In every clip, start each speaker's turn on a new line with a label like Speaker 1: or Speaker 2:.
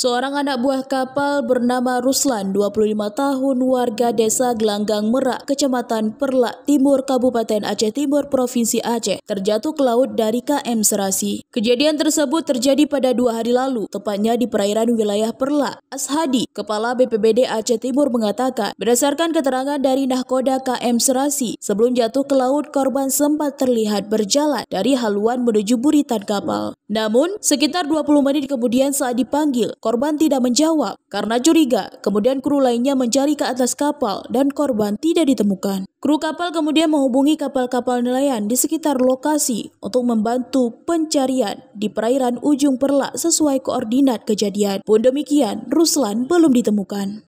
Speaker 1: Seorang anak buah kapal bernama Ruslan, 25 tahun, warga desa Gelanggang Merak, Kecamatan Perlak Timur, Kabupaten Aceh Timur, Provinsi Aceh, terjatuh ke laut dari KM Serasi. Kejadian tersebut terjadi pada 2 hari lalu, tepatnya di perairan wilayah Perlak. Ashadi, Kepala BPBD Aceh Timur, mengatakan, berdasarkan keterangan dari Nahkoda KM Serasi, sebelum jatuh ke laut, korban sempat terlihat berjalan dari haluan menuju buritan kapal. Namun, sekitar 20 menit kemudian saat dipanggil, korban tidak menjawab karena curiga. Kemudian kru lainnya mencari ke atas kapal dan korban tidak ditemukan. Kru kapal kemudian menghubungi kapal-kapal nelayan di sekitar lokasi untuk membantu pencarian di perairan ujung Perlak sesuai koordinat kejadian. Pun demikian, Ruslan belum ditemukan.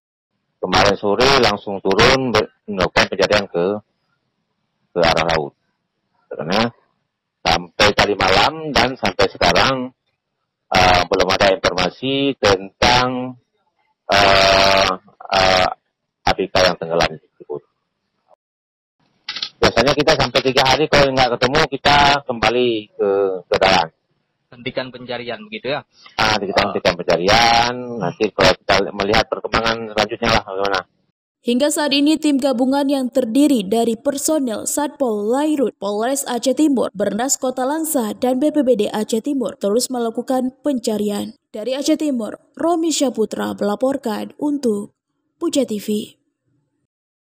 Speaker 2: Kemarin sore langsung turun melakukan pencarian ke arah laut. Karena sampai tadi malam dan sampai sekarang belum ada informasi tentang ABK yang tenggelam tersebut. Biasanya kita sampai 3 hari kalau nggak ketemu kita kembali ke darat.
Speaker 3: Hentikan pencarian begitu ya?
Speaker 2: Kita hentikan pencarian. Nanti kalau kita melihat perkembangan selanjutnya lah bagaimana.
Speaker 1: Hingga saat ini tim gabungan yang terdiri dari personel Satpol Lairut, Polres Aceh Timur, Bernas Kota Langsa, dan BPBD Aceh Timur terus melakukan pencarian. Dari Aceh Timur, Romi Syaputra melaporkan untuk Puja TV.